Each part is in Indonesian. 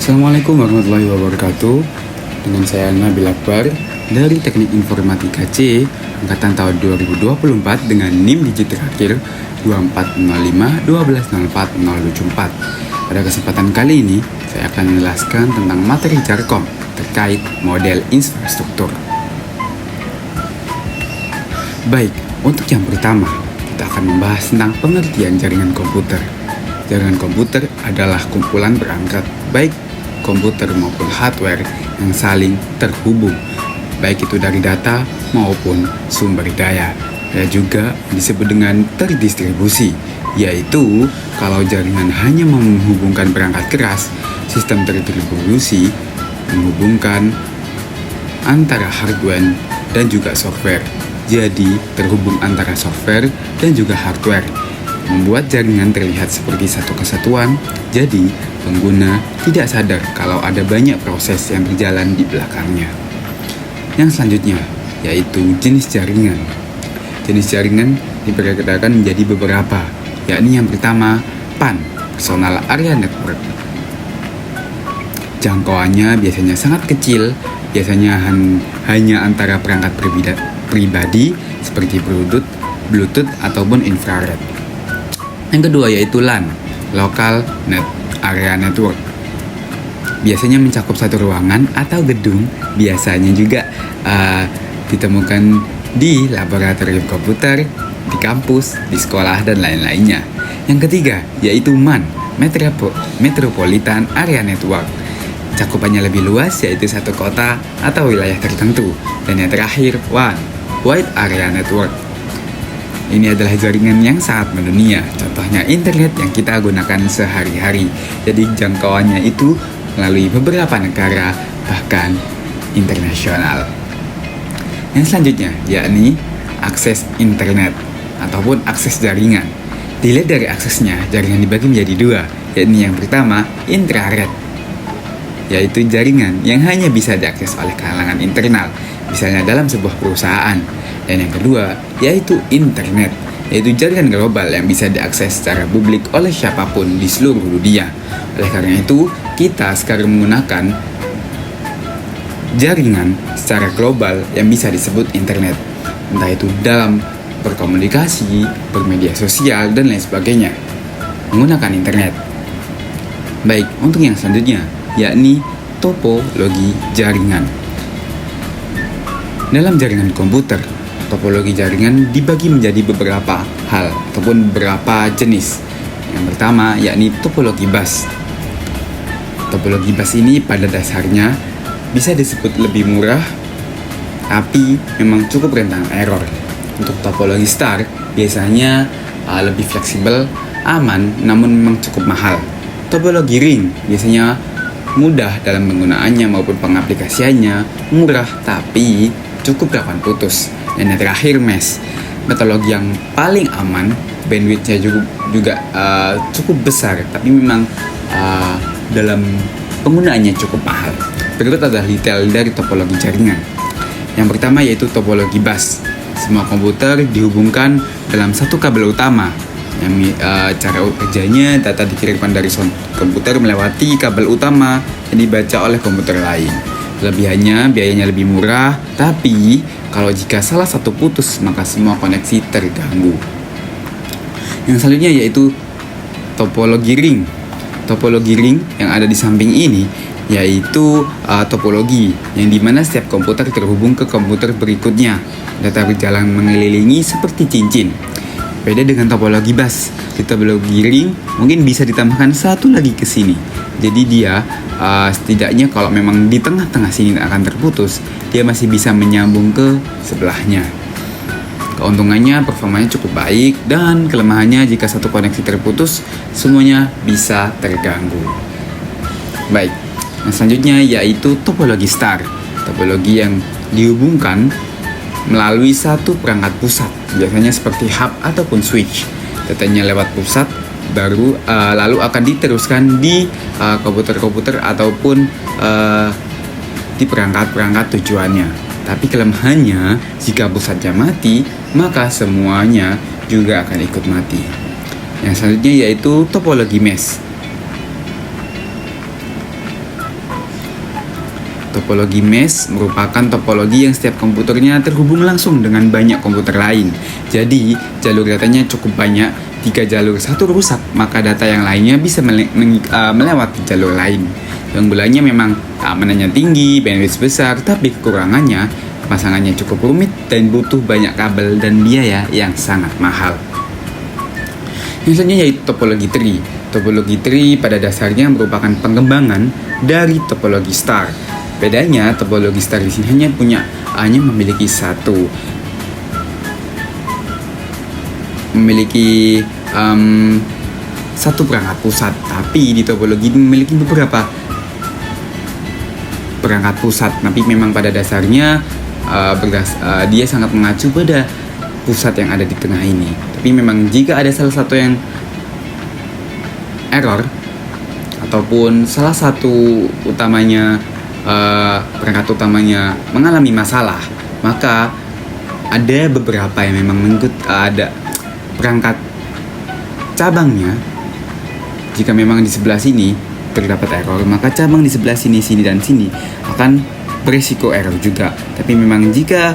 Assalamualaikum warahmatullahi wabarakatuh. Dengan saya Nabil Akbar dari Teknik Informatika C angkatan tahun 2024 dengan NIM digit terakhir 2405-1204-074. Pada kesempatan kali ini saya akan menjelaskan tentang materi Jarkom terkait model infrastruktur. Baik, untuk yang pertama kita akan membahas tentang pengertian jaringan komputer. Jaringan komputer adalah kumpulan perangkat baik komputer maupun hardware yang saling terhubung, baik itu dari data maupun sumber daya. Dan juga disebut dengan terdistribusi, yaitu kalau jaringan hanya menghubungkan perangkat keras, sistem terdistribusi menghubungkan antara hardware dan juga software. Jadi terhubung antara software dan juga hardware, membuat jaringan terlihat seperti satu kesatuan. Jadi pengguna tidak sadar kalau ada banyak proses yang berjalan di belakangnya. Yang selanjutnya yaitu jenis jaringan. Jenis jaringan dibedakan menjadi beberapa, yakni yang pertama PAN, Personal Area Network. Jangkauannya biasanya sangat kecil, biasanya hanya antara perangkat pribadi seperti Bluetooth ataupun infrared. Yang kedua yaitu LAN, Local Area Network. Biasanya mencakup satu ruangan atau gedung, biasanya juga ditemukan di laboratorium komputer, di kampus, di sekolah, dan lain-lainnya. Yang ketiga yaitu MAN, Metropolitan Area Network. Cakupannya lebih luas, yaitu satu kota atau wilayah tertentu. Dan yang terakhir WAN, Wide Area Network. Ini adalah jaringan yang sangat mendunia, contohnya internet yang kita gunakan sehari-hari. Jadi jangkauannya itu melalui beberapa negara, bahkan internasional. Yang selanjutnya yakni akses internet ataupun akses jaringan. Dilihat dari aksesnya, jaringan dibagi menjadi dua, yakni yang pertama infrared, yaitu jaringan yang hanya bisa diakses oleh kalangan internal, misalnya dalam sebuah perusahaan. Dan yang kedua yaitu internet, yaitu jaringan global yang bisa diakses secara publik oleh siapapun di seluruh dunia. Oleh karena itu, kita sekarang menggunakan jaringan secara global yang bisa disebut internet, entah itu dalam berkomunikasi, bermedia sosial, dan lain sebagainya menggunakan internet. Baik, untuk yang selanjutnya yakni topologi jaringan. Dalam jaringan komputer, topologi jaringan dibagi menjadi beberapa hal ataupun beberapa jenis. Yang pertama yakni topologi bus. Topologi bus ini pada dasarnya bisa disebut lebih murah, tapi memang cukup rentan error. Untuk topologi star biasanya lebih fleksibel, aman, namun memang cukup mahal. Topologi ring biasanya mudah dalam penggunaannya maupun pengaplikasiannya, murah tapi cukup rawan putus. Dan yang terakhir mesh, metodologi yang paling aman, bandwidthnya juga cukup besar, tapi memang dalam penggunaannya cukup mahal. Berikut adalah detail dari topologi jaringan. Yang pertama yaitu topologi bus. Semua komputer dihubungkan dalam satu kabel utama. Yang cara kerjanya, data dikirimkan dari komputer melewati kabel utama yang dibaca oleh komputer lain. Kelebihannya, biayanya lebih murah, tapi kalau jika salah satu putus, maka semua koneksi terganggu. Yang selanjutnya yaitu topologi ring. Topologi ring yang ada di samping ini yaitu topologi yang dimana setiap komputer terhubung ke komputer berikutnya. Data berjalan mengelilingi seperti cincin. Beda dengan topologi bus. Di topologi ring mungkin bisa ditambahkan satu lagi ke sini. Jadi dia setidaknya kalau memang di tengah-tengah sini akan terputus, dia masih bisa menyambung ke sebelahnya. Keuntungannya, performanya cukup baik, dan kelemahannya jika satu koneksi terputus, semuanya bisa terganggu. Baik, yang selanjutnya yaitu topologi star. Topologi yang dihubungkan melalui satu perangkat pusat, biasanya seperti hub ataupun switch. Datanya lewat pusat, lalu akan diteruskan di komputer-komputer ataupun di perangkat-perangkat tujuannya. Tapi kelemahannya, jika pusatnya mati, maka semuanya juga akan ikut mati. Yang selanjutnya yaitu topologi mesh. Topologi mesh merupakan topologi yang setiap komputernya terhubung langsung dengan banyak komputer lain. Jadi, jalur datanya cukup banyak. Jika jalur satu rusak, maka data yang lainnya bisa melewati jalur lain. Keunggulannya memang keamanannya tinggi, bandwidth besar, tapi kekurangannya pemasangannya cukup rumit dan butuh banyak kabel dan biaya yang sangat mahal. Yang selanjutnya yaitu topologi tree. Topologi tree pada dasarnya merupakan pengembangan dari topologi star. Bedanya, topologi star di sini hanya memiliki satu perangkat pusat, tapi di topologi ini memiliki beberapa perangkat pusat. Tapi memang pada dasarnya dia sangat mengacu pada pusat yang ada di tengah ini. Tapi memang jika ada salah satu yang error ataupun salah satu perangkat utamanya mengalami masalah, maka ada beberapa yang memang ada perangkat cabangnya. Jika memang di sebelah sini terdapat error, maka cabang di sebelah sini dan sini akan berisiko error juga. Tapi memang jika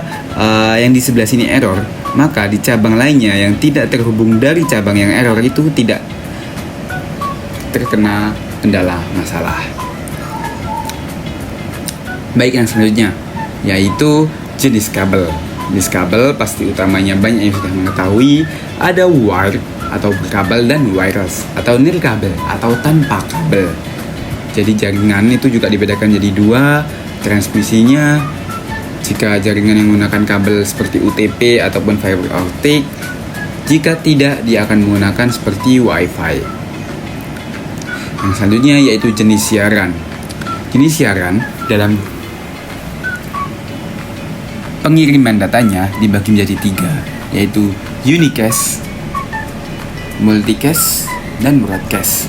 yang di sebelah sini error, maka di cabang lainnya yang tidak terhubung dari cabang yang error itu tidak terkena kendala masalah. Baik, yang selanjutnya yaitu jenis kabel. Jenis kabel pasti utamanya banyak yang sudah mengetahui, ada wire atau berkabel dan wireless atau nirkabel atau tanpa kabel. Jadi jaringan itu juga dibedakan jadi dua. Transmisinya, jika jaringan yang menggunakan kabel seperti UTP ataupun fiber optic, jika tidak dia akan menggunakan seperti WiFi. Yang selanjutnya yaitu jenis siaran. Jenis siaran dalam pengiriman datanya dibagi menjadi tiga, yaitu unicast, multicast, dan broadcast.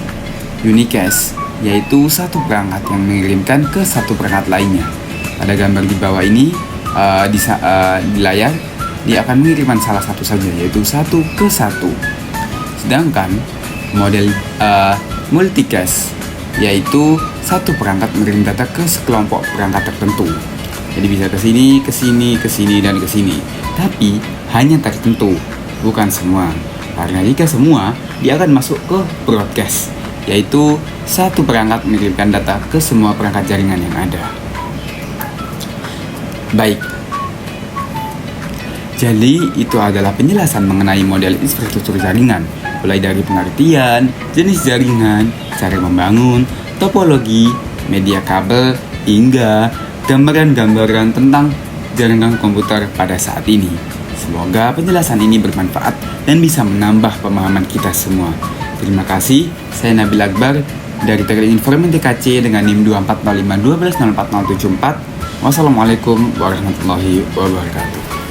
Unicast yaitu satu perangkat yang mengirimkan ke satu perangkat lainnya. Pada gambar di bawah ini di layar, dia akan mengirimkan salah satu saja, yaitu satu ke satu. Sedangkan model multicast yaitu satu perangkat mengirim data ke sekelompok perangkat tertentu. Jadi bisa ke sini, ke sini, ke sini, dan ke sini. Tapi hanya tertentu, bukan semua. Karena jika semua, dia akan masuk ke broadcast, yaitu satu perangkat mengirimkan data ke semua perangkat jaringan yang ada. Baik. Jadi itu adalah penjelasan mengenai model infrastruktur jaringan, mulai dari pengertian, jenis jaringan, cara membangun, topologi, media kabel, hingga gambaran-gambaran tentang jaringan komputer pada saat ini. Semoga penjelasan ini bermanfaat dan bisa menambah pemahaman kita semua. Terima kasih, saya Nabil Akbar dari Teknik Informatika TKC dengan NIM 2405120404. Wassalamualaikum warahmatullahi wabarakatuh.